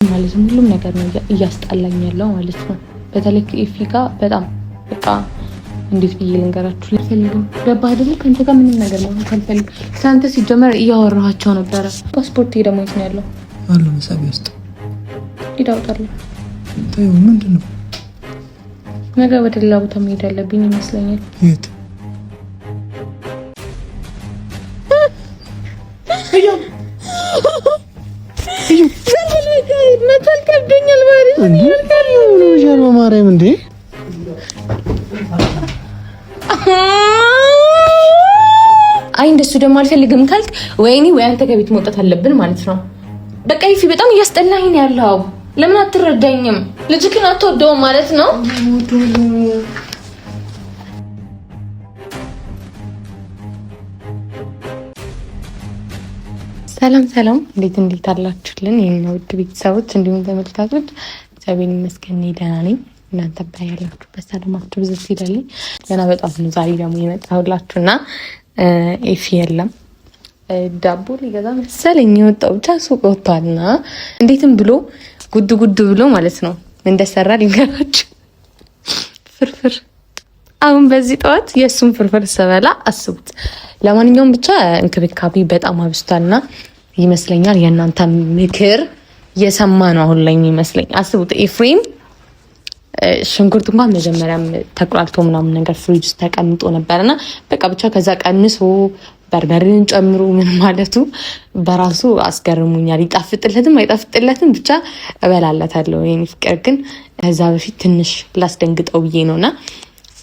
ማለት ነው ሁሉም ነገር ነው እያስጠላኝ ያለው ማለት ነው። በተለይ ከኤፊ ጋር በጣም በቃ እንዴት ብዬ ልንገራችሁ አልፈልግም። ገባህ አይደል? ከአንተ ጋር ምንም ነገር ነው አልፈልግም። ሳንተ ሲጀመር እያወራኋቸው ነበረ። ፓስፖርት ደግሞ የት ነው ያለው? አለ መሳቢያ ውስጥ ይዳውጣል። ታዩ ምንድነው? ነገ ወደ ሌላ ቦታ መሄድ ያለብኝ ይመስለኛል። የት? መታል ከብዶኛል ማለት ነው። ማርያም እንዴ! አይ እንደሱ ደግሞ አልፈልግም ካልክ ወይኔ ወይ አንተ ከቤት መውጣት አለብን ማለት ነው። በቃ ይፊ በጣም እያስጠላኝ ነው ያለው። ለምን አትረዳኝም? ልጅክን አትወደውም ማለት ነው? ሰላም እንዴት አላችሁልን? የኛ ውድ ቤተሰቦች እንዲሁም ተመልካቾች እግዚአብሔር ይመስገን ደህና ነኝ። እናንተ ባያላችሁበት ሰላማችሁ ብዙ ይደልኝ። ገና በጣም ነው ዛሬ ደግሞ የመጣሁላችሁና ኤፊ የለም ዳቦ ሊገዛ መሰለኝ የወጣው ብቻ ሱቅ ወጥቷልና እንዴትም ብሎ ጉድ ብሎ ማለት ነው እንደሰራ ልንገራችሁ። ፍርፍር አሁን በዚህ ጠዋት የእሱን ፍርፍር ሰበላ አስቡት። ለማንኛውም ብቻ እንክብካቤ በጣም አብስቷልና ይመስለኛል የእናንተ ምክር እየሰማ ነው አሁን ላይ ይመስለኝ። አስቡት ኤፍሬም ሽንኩርት እንኳን መጀመሪያም ተቆራርጦ ምናምን ነገር ፍሪጅ ውስጥ ተቀምጦ ነበርና በቃ ብቻ ከዛ ቀንሶ በርበሬን ጨምሮ ምን ማለቱ በራሱ አስገርሙኛል። ይጣፍጥለትም አይጣፍጥለትም ብቻ እበላለታለሁ። የኔ ፍቅር ግን ከዛ በፊት ትንሽ ላስደንግጠው ብዬ ነውና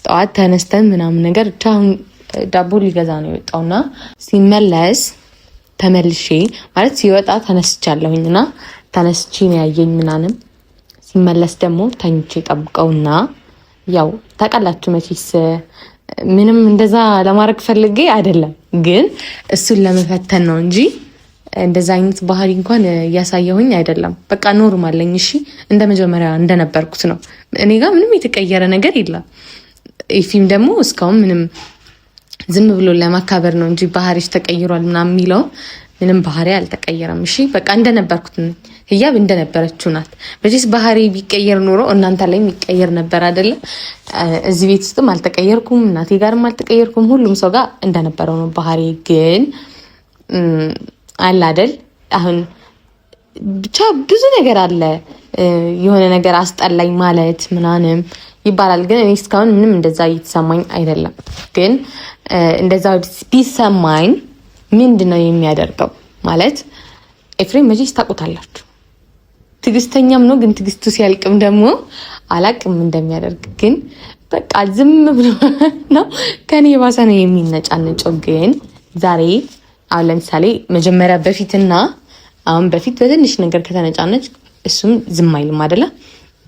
ጠዋት ተነስተን ምናምን ነገር ብቻ አሁን ዳቦ ሊገዛ ነው የወጣውና ሲመለስ ተመልሼ ማለት ሲወጣ ተነስቻለሁኝና ተነስቼ ነው ያየኝ ምናምን ሲመለስ ደግሞ ተኝቼ ጠብቀውና ያው ታውቃላችሁ መቼስ ምንም እንደዛ ለማድረግ ፈልጌ አይደለም፣ ግን እሱን ለመፈተን ነው እንጂ እንደዛ አይነት ባህሪ እንኳን እያሳየሁኝ አይደለም። በቃ ኖርማል ነኝ። እሺ እንደ መጀመሪያ እንደነበርኩት ነው። እኔ ጋር ምንም የተቀየረ ነገር የለም። ኢፊም ደግሞ እስካሁን ምንም ዝም ብሎ ለማካበር ነው እንጂ ባህሪሽ ተቀይሯል ምናምን የሚለው ምንም ባህሪ አልተቀየረም። እሺ በቃ እንደነበርኩት ነኝ። ህያብ እንደነበረችው ናት። በዚህ ባህሪ ቢቀየር ኖሮ እናንተ ላይ የሚቀየር ነበር አይደለ? እዚህ ቤት ውስጥም አልተቀየርኩም፣ እናቴ ጋርም አልተቀየርኩም። ሁሉም ሰው ጋር እንደነበረው ነው ባህሪ። ግን አለ አይደል አሁን ብቻ ብዙ ነገር አለ። የሆነ ነገር አስጠላኝ ማለት ምናምን ይባላል። ግን እኔ እስካሁን ምንም እንደዛ እየተሰማኝ አይደለም። ግን እንደዛ ቢሰማኝ ምንድነው የሚያደርገው ማለት ኤፍሬም መቼስ ታውቁታላችሁ፣ ትዕግስተኛም ነው። ግን ትዕግስቱ ሲያልቅም ደግሞ አላቅም እንደሚያደርግ። ግን በቃ ዝም ብሎ ነው ከኔ የባሰ ነው የሚነጫነጨው። ግን ዛሬ አሁን ለምሳሌ መጀመሪያ በፊትና አሁን በፊት በትንሽ ነገር ከተነጫነች እሱም ዝም አይልም አይደለ?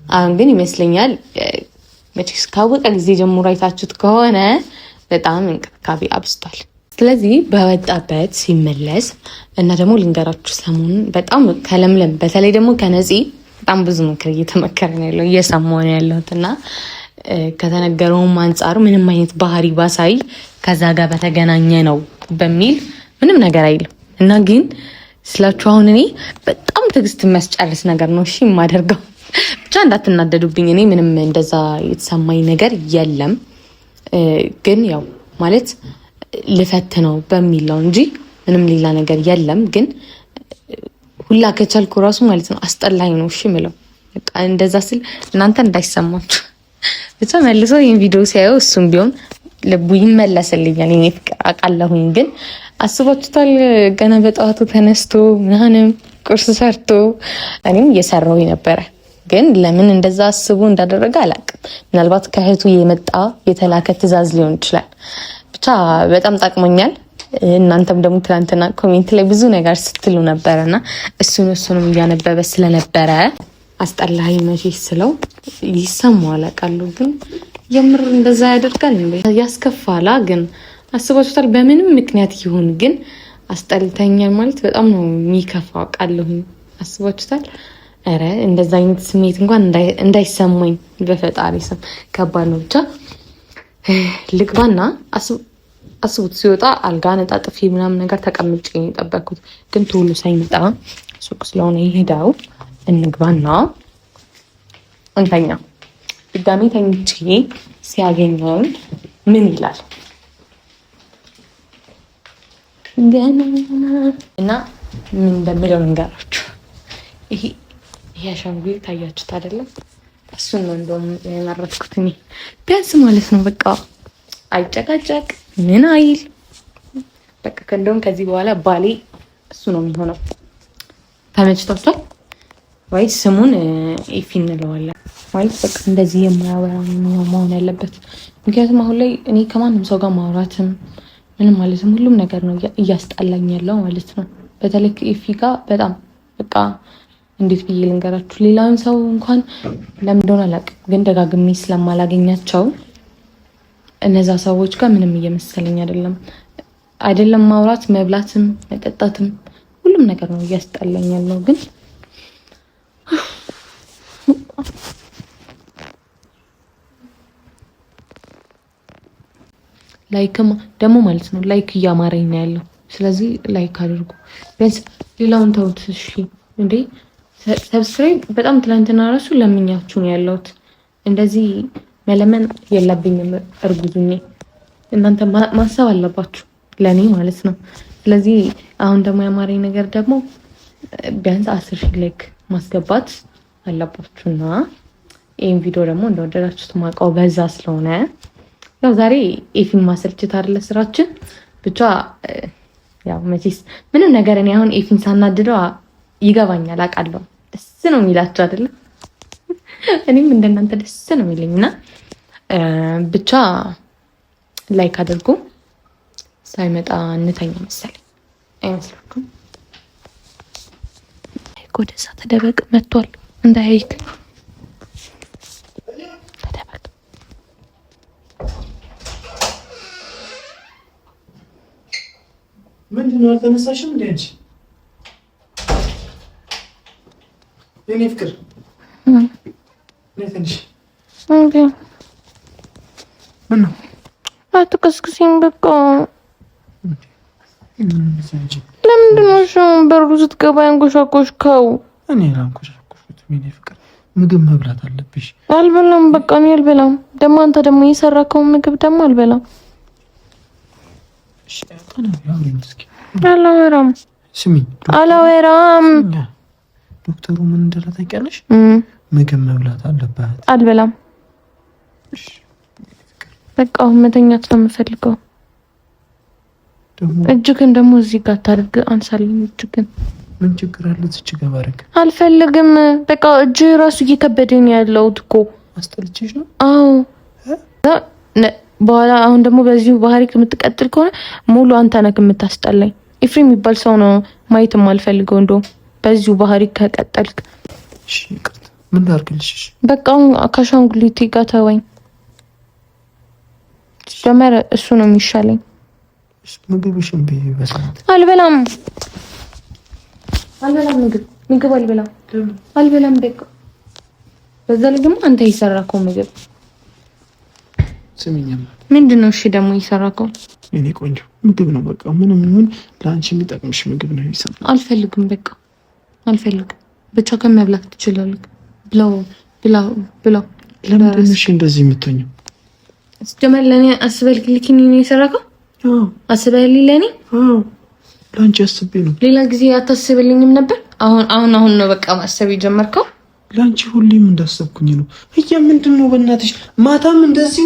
አሁን ግን ይመስለኛል መቼስ ካወቀ ጊዜ ጀምሮ አይታችሁት ከሆነ በጣም እንክብካቤ አብስቷል። ስለዚህ በወጣበት ሲመለስ እና ደግሞ ልንገራችሁ ሰሞኑን በጣም ከለምለም በተለይ ደግሞ ከነፂ በጣም ብዙ ምክር እየተመከረ ነው ያለው እየሰማሁ ነው ያለሁት እና ከተነገረውም አንጻር ምንም አይነት ባህሪ ባሳይ ከዛ ጋር በተገናኘ ነው በሚል ምንም ነገር አይልም እና ግን ስላችሁ አሁን እኔ በጣም ትዕግስት የሚያስጨርስ ነገር ነው እሺ የማደርገው። ብቻ እንዳትናደዱብኝ። እኔ ምንም እንደዛ የተሰማኝ ነገር የለም። ግን ያው ማለት ልፈትነው በሚል ነው እንጂ ምንም ሌላ ነገር የለም። ግን ሁላ ከቻልኩ ራሱ ማለት ነው አስጠላኝ ነው እሺ የምለው። በቃ እንደዛ ስል እናንተ እንዳይሰማችሁ ብቻ መልሶ ይሄን ቪዲዮ ሲያየው እሱም ቢሆን ልቡ ይመለስልኛል። እኔ ፍቅር አውቃለሁኝ። ግን አስባችሁታል? ገና በጠዋቱ ተነስቶ ምናምን ቁርስ ሰርቶ እኔም እየሰራሁ ነበረ። ግን ለምን እንደዛ አስቡ እንዳደረገ አላውቅም። ምናልባት ከእህቱ የመጣ የተላከ ትዕዛዝ ሊሆን ይችላል። ብቻ በጣም ጠቅሞኛል። እናንተም ደግሞ ትናንትና ኮሜንት ላይ ብዙ ነገር ስትሉ ነበረና እሱንም እያነበበ ስለነበረ አስጠላኝ መቼስ ስለው ይሰማዋል አውቃለሁ። ግን የምር እንደዛ ያደርጋል እንዴ? ያስከፋላ። ግን አስባችሁታል? በምንም ምክንያት ይሁን ግን አስጠልተኛል ማለት በጣም ነው የሚከፋው አውቃለሁ። አስባችሁታል? ኧረ እንደዛ አይነት ስሜት እንኳን እንዳይሰማኝ በፈጣሪ ስም ከባድ ነው። ብቻ ልግባና አስቡት ሲወጣ አልጋ ነጣጥፌ ምናምን ነገር ተቀምጬ የጠበኩት ግን ቶሎ ሳይመጣ ሱቅ ስለሆነ ይሄዳው እንግባና እንተኛ። ድጋሜ ተኝቼ ሲያገኘን ምን ይላል እና ምን እንደሚለው እንገራችሁ። ይሄ አሻንጉሊት ታያችሁት አይደለም? እሱን ነው እንደውም የመረጥኩት እኔ ቢያንስ ማለት ነው። በቃ አይጨቃጨቅ ምን አይል በቃ እንደውም ከዚህ በኋላ ባሌ እሱ ነው የሚሆነው። ተመችቷችኋል ወይስ ስሙን ኤፊ እንለዋለን? ማለት በቃ እንደዚህ የማያወራ መሆን ያለበት። ምክንያቱም አሁን ላይ እኔ ከማንም ሰው ጋር ማውራትም ምንም ማለትም ሁሉም ነገር ነው እያስጠላኝ ያለው ማለት ነው። በተለይ ከኤፊ ጋር በጣም በቃ እንዴት ብዬ ልንገራችሁ። ሌላውን ሰው እንኳን ለምን እንደሆነ አላውቅም፣ ግን ደጋግሜ ስለማላገኛቸው እነዛ ሰዎች ጋር ምንም እየመሰለኝ አይደለም ማውራት፣ መብላትም መጠጣትም ሁሉም ነገር ነው እያስጠላኝ ያለው። ግን ላይክም ደግሞ ማለት ነው ላይክ እያማረኝ ነው ያለው። ስለዚህ ላይክ አድርጉ ቢያንስ። ሌላውን ተውት እሺ። እንዴ ሰብስክራይብ በጣም ትላንትና ራሱ ለምኛችሁ ነው ያለሁት። እንደዚህ መለመን የለብኝም። እርጉዙኝ እናንተ ማሰብ አለባችሁ ለኔ ማለት ነው። ስለዚህ አሁን ደግሞ ያማረኝ ነገር ደግሞ ቢያንስ 10,000 ላይክ ማስገባት አለባችሁና ይሄን ቪዲዮ ደግሞ እንደወደዳችሁት ማውቀው በዛ ስለሆነ ያው ዛሬ ኤፊን ማሰልችት አይደለ ስራችን። ብቻ ያው መቼስ ምንም ነገር እኔ አሁን ኤፊን ሳናድደው ይገባኛል፣ አውቃለሁ። ደስ ነው የሚላችሁ አይደለ? እኔም እንደናንተ ደስ ነው የሚለኝና ብቻ ላይክ አድርጉ። ሳይመጣ እንተኛ መሰለኝ አይመስላችሁም? ወደዛ ተደበቅ፣ መጥቷል እንዳያይክ። ተደበቅ። ምንድን ነው አልተነሳሽም እንዴ አንቺ? የኔ ፍቅር ትንሽ እንዴ ምን ነው አትቀስቅሲኝ። በቃ ለምንድን ነው ሻውን በሩ ስትገባ ያንጎሻጎሽከው? እኔ ላንጎሻጎሽኩት? የኔ ፍቅር ምግብ መብላት አለብሽ። አልበላም፣ በቃ እኔ አልበላም። ደግሞ አንተ ደግሞ የሰራከውን ምግብ ደግሞ አልበላም። እሺ አታናግሪ እስኪ። አላወራም። ስሚኝ፣ አላወራም። ዶክተሩ ምን እንዳለ ታውቂያለሽ? ምግብ መብላት አለባት። አልበላም። እሺ በቃ መተኛት ነው የምፈልገው። እጅግን ደግሞ እዚህ ጋር ታድርግ። አንሳልኝ እጅግን። ምን ችግር አለ? እዚህ ጋር ባረግ አልፈልግም። በቃ እጅ ራሱ እየከበደኝ ያለው እኮ። አስጠልቼሽ ነው? አዎ። በኋላ አሁን ደግሞ በዚሁ ባህሪ የምትቀጥል ከሆነ ሙሉ አንተ ነህ የምታስጠላኝ። ኤፍሬም የሚባል ሰው ነው ማየት የማልፈልገው። እንደውም በዚሁ ባህሪ ከቀጠልክ። እሺ ይቅርታ። ምን ላድርግልሽ? በቃ ከአሻንጉሊቴ ጋር ተወኝ። ጀመረ እሱ ነው የሚሻለኝ። ምግብሽን ብይ በሰዓት። አልበላም ምግብ አልበላም። በቃ በዛ ላይ ደግሞ አንተ የሰራከው ምግብ ስሚኝማ። ምንድነው? እሺ ደግሞ የሰራከው የኔ ቆንጆ ምግብ ነው። በቃ ምንም ይሁን ለአንቺ የሚጠቅምሽ ምግብ ነው የሚሰራው። አልፈልግም። በቃ አልፈልግም። ብቻ ከመብላት ትችላለህ። ብላው። ለምንድን ነው እንደዚህ የምትሆኚው? ጀመር ለኔ አስበልክልኪኝ ነው የሰራከው? አዎ አስበልልኝ ለኔ? አዎ ለአንቺ አስቤ ነው። ሌላ ጊዜ አታስብልኝም ነበር? አሁን ነው በቃ ማሰብ የጀመርከው? ለአንቺ ሁሌም እንዳሰብኩኝ ነው። ምንድን ነው በእናትሽ? ማታም እንደዚህ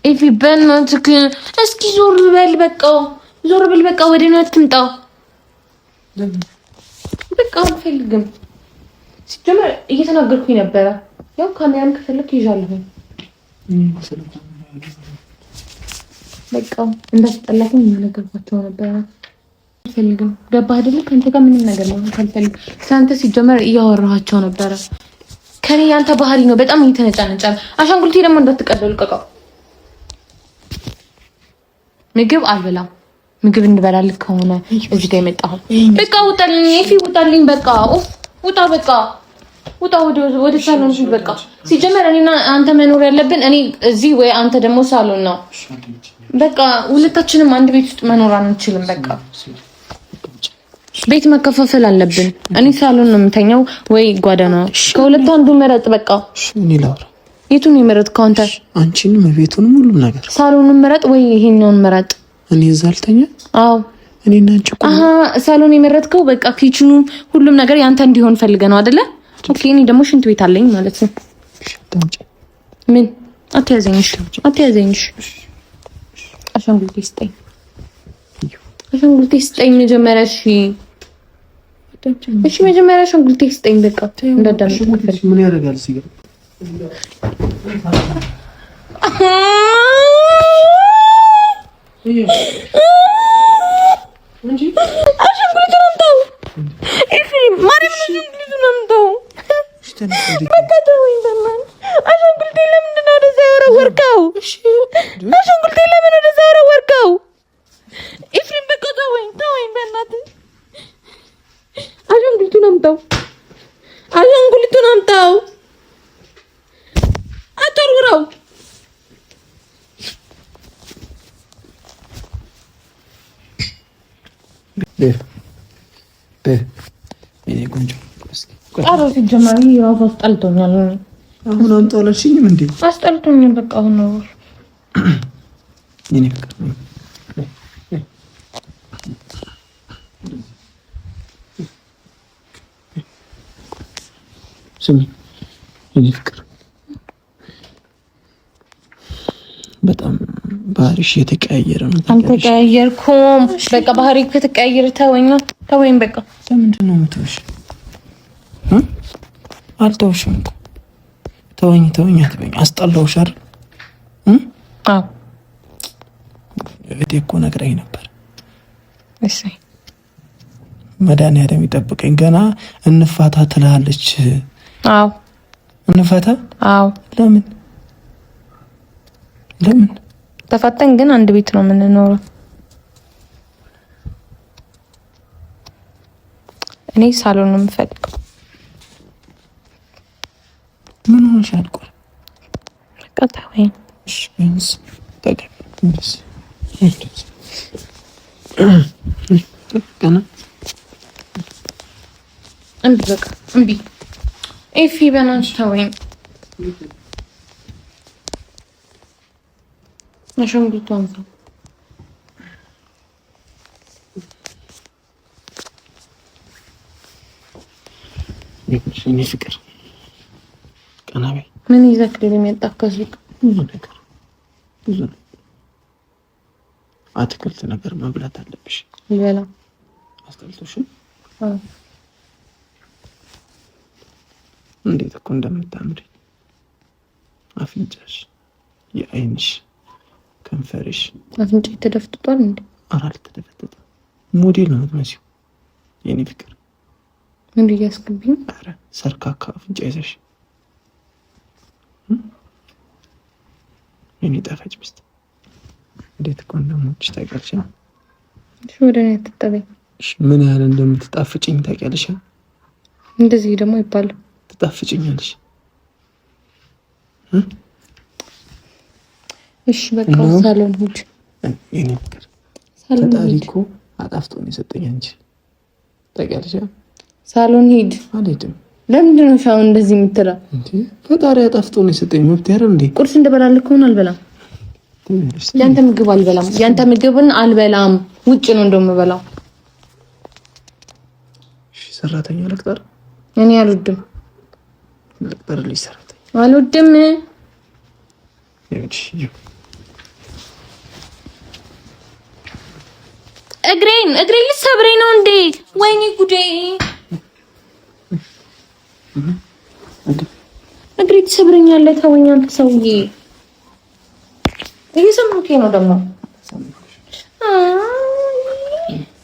ኤፊ በእናትህ እስኪ ዞር በል። በቃ ወደ እኔ አትምጣ። በቃ አልፈልግም። ሲጀመር እየተናገርኩኝ ነበረ። ያው ካሜራም ከፈለክ ይዣለሁ። በቃ እንዳስጠላኝ እየነገርኳቸው ነበረ። አልፈልግም። ገባህ አይደል? ከአንተ ጋር ምንም ነገር ነው አልፈልግም። ከአንተ ሲጀመር እያወራኋቸው ነበረ። ከኔ ያንተ ባህሪ ነው በጣም እየተነጫነጫል። አሻንጉልቴ ደግሞ እንዳትቀበሉ ቀቃው። ምግብ አልበላም። ምግብ እንበላልክ ከሆነ እዚህ ጋር የመጣሁ በቃ ውጣልኝ። ኤፊ ውጣልኝ። በቃ ውጣ። በቃ ውጣ ወደ ሳሎን ሂድ። በቃ ሲጀመር እኔና አንተ መኖር ያለብን እኔ እዚህ ወይ አንተ ደግሞ ሳሎን ነው። በቃ ሁለታችንም አንድ ቤት ውስጥ መኖር አንችልም። በቃ ቤት መከፋፈል አለብን። እኔ ሳሎን ነው የምተኛው ወይ ጓዳ ነው። ከሁለቱ አንዱ መረጥ። በቃ እኔ ላውራ። የቱን የመረጥከው አንተ? አንቺንም ቤቱንም ሁሉም ነገር። ሳሎኑን መረጥ ወይ ይሄኛውን መረጥ። እኔ እዛ አልተኛ። አዎ እኔና አንቺ እኮ ሳሎን የመረጥከው በቃ ኪችኑ ሁሉም ነገር ያንተ እንዲሆን ፈልገህ ነው አይደለ? ኦኬ። እኔ ደግሞ ሽንት ቤት አለኝ ማለት ነው። ምን አትያዘኝሽ? አሻንጉሊቴ ስጠኝ መጀመሪያ። እሺ መጀመሪያ አሻንጉሊቴ ስጠኝ። በቃ እንዳዳምጥ ምን ያደርጋል ሲጋ አሻንጉሊቱን አምጣው። ማርያም አሻንጉሊቱን አምጣው። በቃ ተወኝ በእናትህ። አሻንጉሊቴን ለምንድን ነው ወደዛ የወረወርከው? አሻንጉሊቴን ለምን ወደዛ ወረወርከው? ኤፍሬም በቃ ተወኝ በእናትህ። አሻንጉሊቱን አምጣው። አትወርውረው። እኔ ቆንጆ ሲጀመር ራሱ አስጠልቶኛል። አሁን አምጣው አላልሽኝም እንዴ? አስጠልቶኛል። በቃ አሁን ነው የኔ ፍቅር። ስሚ የኔ ፍቅር፣ በጣም ባህሪሽ የተቀያየረ ነው። አልተቀያየርኩም። በቃ ባህሪ ከተቀያየረ ተወኝ በቃ። ለምንድን ነው የምትወሽ? አልተውሽም እኮ ተወኝ አትበኝ። አስጠላሁሽ አይደል? አዎ እህቴ እኮ ነግራኝ ነበር። እሺ መድኃኒዓለም ይጠብቀኝ። ገና እንፋታ ትላለች። አዎ እንፋታ? አዎ። ለምን ተፋተን ግን አንድ ቤት ነው የምንኖረው። እኔ ሳሎን ነው የምፈልገው። ምን ሆነሻል? ቆይ በቃ ተወኝ። እሺ ቢያንስ ተቀበል። እምቢ ኤፊ በእናትሽ ተወኝ። አሻንጉሊቷን ነው የኔ ፍቅር። ቀና በይ። ምን ይዘክልኝ የሚያጣካ ሱቅ ብዙ ነገር አትክልት ነገር መብላት አለብሽ። ይበላ አስጠልቶሽ? እንዴት እኮ እንደምታምሪ አፍንጫሽ፣ የአይንሽ፣ ከንፈርሽ። አፍንጫ ተደፍጥጧል እንዴ? ኧረ አልተደፈጠጠም። ሞዴል ነው የምትመስይው የኔ ፍቅር። ምን እያስገብኝ? ኧረ ሰርካካ አፍንጫ ይዘሽ የኔ ጣፋጭ ሚስት። እንዴት እኮ እንደምወድሽ ታውቂያለሽ። እሺ ወደ እኔ አትጠበኝ። እሺ ምን ያህል እንደምትጣፍጭኝ ታውቂያለሽ። እንደዚህ ደግሞ ይባላል። ትጣፍጭኛለሽ። እሺ በቃ ሳሎን ሂድ የኔ ፍቅር። ፈጣሪ እኮ አጣፍጦ ነው የሰጠኝ አንቺ ታውቂያለሽ። ሳሎን ሂድ። አልሄድም። ለምንድን ነው ሻው እንደዚህ የምትለው? እንዴ ፈጣሪ አጣፍጦ ነው የሰጠኝ። መብት ያረ እንዴ ቁርስ እንደበላልህ ከሆነ አልበላም። ያንተ ምግብ አልበላም። ያንተ ምግብን አልበላም። ውጭ ነው እንደምበላው። እሺ ሰራተኛ ልቅጠር? እኔ አልወድም። ልቅጠርልሽ ሰራተኛ? አልወድም። እግሬን ልትሰብረኝ ነው እንዴ? ወይኔ ጉዴ! እግሬ ትሰብረኛለህ። ተወኝ አንተ ሰውዬ። እየሰማሁህ ነው ደግሞ።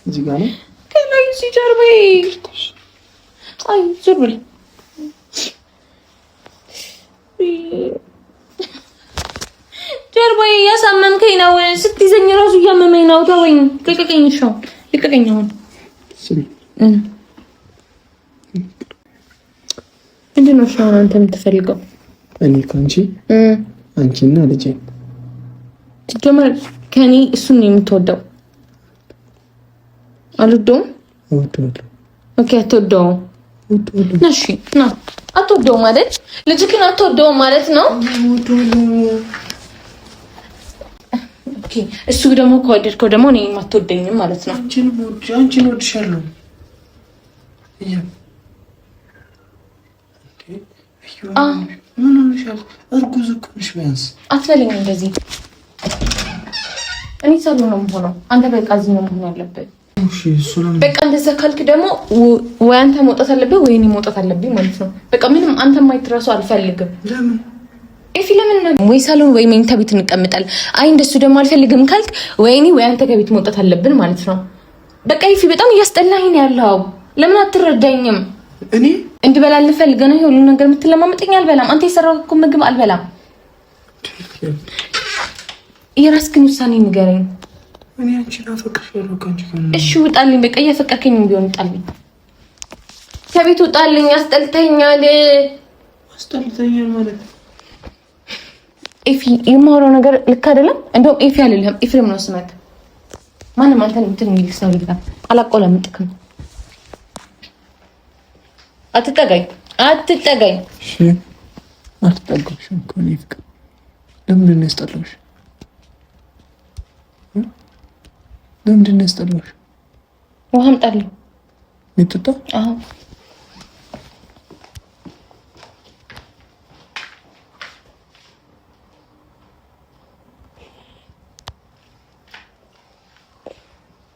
እዚህ ጋር ነው ከላይ ሲጀርበኝ። አይ ዞር በል። ጀርባዬ እያሳመምከኝ ነው። ስትይዘኝ እራሱ እያመመኝ ነው። ተወኝ፣ ልቀቀኝ። እሺ ልቀቀኝ። አሁን ምንድነው ሻውን አንተ የምትፈልገው? እኔ ካንቺ አንቺና ልጄ ትጀምር ከኔ እሱን ነው የምትወደው? አልወደውም። እወደዋለሁ። ኦኬ አትወደውም? እሺ ና አትወደውም ማለት ልጅክን አትወደውም ማለት ነው? ኦኬ እሱ ደግሞ ከወደድከው ደግሞ እኔ የማትወደኝም ማለት ነው። አንቺን እወድሻለሁ። ምን ሆነሻል? እርጉዝ እኮ ነሽ። ቢያንስ አትበለኝ እንደዚህ። እኔ ሳሉ ነው የምሆነው። አንተ በቃ እዚህ ነው መሆን ያለብህ። በቃ እንደዛ ካልክ ደግሞ ወይ አንተ መውጣት አለብህ ወይ እኔ መውጣት አለብኝ ማለት ነው። በቃ ምንም አንተ ማየት እራሱ አልፈልግም። ለምን ኤፊ ለምን ወይ ሳሎን ወይ መኝታ ቤት እንቀምጣለን። አይ እንደሱ ደግሞ አልፈልግም ካልክ ወይ እኔ ወይ አንተ ከቤት መውጣት አለብን ማለት ነው። በቃ ኤፊ በጣም እያስጠላኝ ነው ያለው። ለምን አትረዳኝም? እኔ እንድበላ ልፈልግ ነው ሁሉ ነገር የምትለማመጠኝ። አልበላም። አንተ የሰራኸው እኮ ምግብ አልበላም። የራስህን ውሳኔ ንገረኝ። እኔ አንቺን አፈቅርሻለሁ ካንቺ ጋር። እሺ ውጣልኝ። በቃ እያፈቀርከኝ ቢሆን ውጣልኝ። ከቤት ውጣልኝ። አስጠልተኛል። አስጠልተኛል ማለት ኤፊ የማወራው ነገር ልክ አይደለም። እንደውም ኤፊ አልልህም። ኤፍሬም ነው ስመት። ማንም አንተን እንትን የሚል ሰው የለም። አላቆላምጥክም። አትጠጋኝ፣ አትጠጋኝ። እሺ አትጠጋሽም እኮ እኔ ፍቅር። ለምንድን ነው ያስጠላሽ? ለምንድን ነው ያስጠላሽ? ውሃ አምጣልኝ። ሚጥጣ? አዎ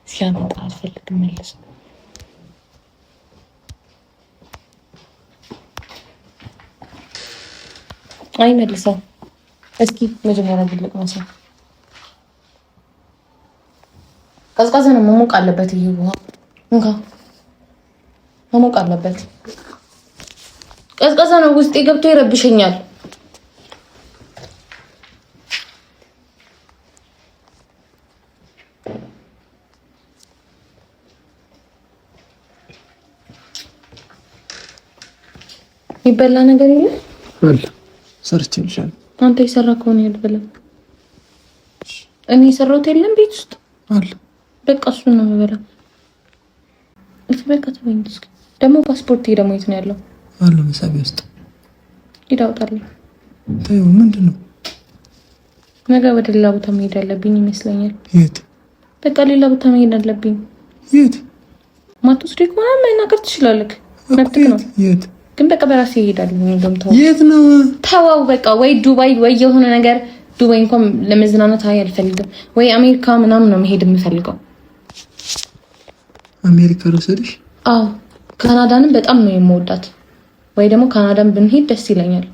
ሲያመጣ አልፈልግም። መልስ አይ መልሰው እስኪ መጀመሪያ ግልቅ መስሎ ቀዝቃዛ ነው። መሞቅ አለበት። ይሄ ውሃ እንካ መሞቅ አለበት። ቀዝቃዛ ነው። ውስጤ ገብቶ ይረብሸኛል። ይበላ ነገር የለም አለ። ሰርቼልሻለሁ። አንተ የሰራ ከሆነ ያልበላ እኔ የሰራሁት የለም ቤት ውስጥ አለ። በቃ እሱን ነው የምበላው። እሺ በቃ ተወኝ። እስኪ ደግሞ ፓስፖርት ደግሞ የት ነው ያለው? አለ መሳቢያ ውስጥ። ሂድ አውጣልኝ። ተይው። ምንድን ነው? ነገ ወደ ሌላ ቦታ መሄድ አለብኝ ይመስለኛል። የት? በቃ ሌላ ቦታ መሄድ አለብኝ። የት? ማትወስደኝ ከሆነ መናገር ትችላለህ። መብትህ ነው። የት? ግን በቃ በራሴ እሄዳለሁ። እንደውም ተው። የት ነው? ተወው በቃ። ወይ ዱባይ ወይ የሆነ ነገር። ዱባይ እንኳን ለመዝናናት አልፈልግም። ወይ አሜሪካ ምናምን ነው መሄድ የምፈልገው። አሜሪካ ልወስድሽ? አዎ ካናዳንም በጣም ነው የምወዳት። ወይ ደግሞ ካናዳን ብንሄድ ደስ ይለኛል።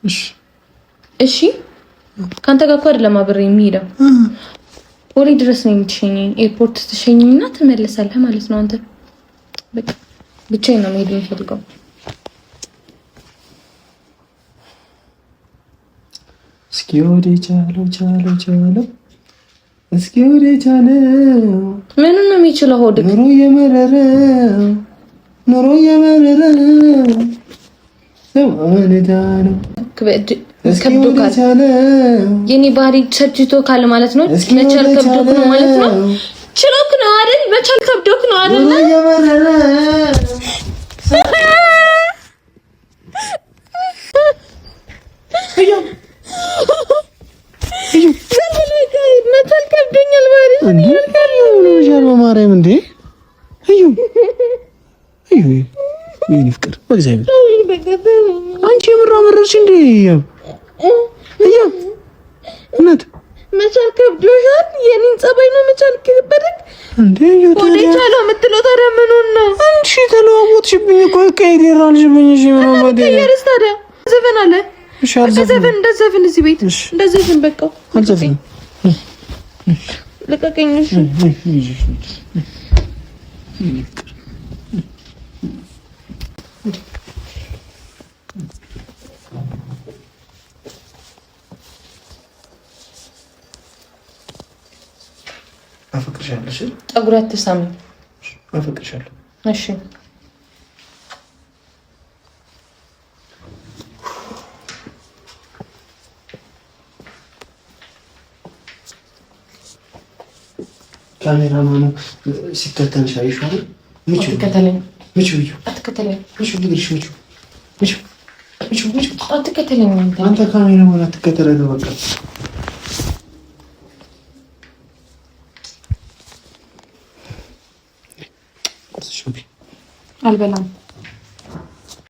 እሺ እሺ። ካንተ ጋር እኮ አይደለም አብሬ የሚሄደው። ፖሊ ድረስ ነው የምትሸኘኝ። ኤርፖርት ትሸኘኝና ትመለሳለህ ማለት ነው አንተ። በቃ ብቻዬን ነው መሄድ የምፈልገው። እስኪ ወደ ቻለው ቻለው ቻለው እስኪ ወደ ቻለው ምኑን ነው የሚችለው? ሆድ ኑሮ የመረረ ሰማንታ ነው ከብዶካል። የኔ ባህሪ ቸጅቶ ካለ ማለት ነው። መቻል ከብዶክ ነው ማለት ነው። ችሎክ ነው አይደል? መቻል ከብዶክ ነው አይደል? ኑሮ የመረረ መቻል ከብዶኛል ማለት ነው። በማርያም እንዴ! እዩ እዩ የኔ ፍቅር በእግዚአብሔር አንቺ የምራ መረርሽ እንዴ? እዩ እናት መቻል ከብዶሻል። የኔን ጸባይ ነው መቻል ከበደክ እንዴ? እዩ ወደ ቻለው የምትለው ታዲያ ምኑን ነው? አንቺ ተለዋወጥሽብኝ እኮ ከሄድ ይራልሽብኝ። እሺ ምን ማለት ነው? ያርስ ታዲያ ዘፈን አለ። እሺ ዘፈን እንደዘፈን እዚህ ቤት እንደዘፈን በቃ አልዘፈን ልቀቀኝ። እሺ አፈቅርሻለሁ። ጠጉር አትሳሚ። አፈቅርሻለሁ። እሺ ካሜራማኑ ሲከተልሽ አይሽ አይደል? ምቹ አትከተለኝ፣ ምቹ እዩ፣ አትከተለኝ፣ ምቹ ልግሪሽ፣ ምቹ ምቹ ምቹ ምቹ አትከተለኝ። አንተ ካሜራማን አትከተለኝ በቃ። አልበላም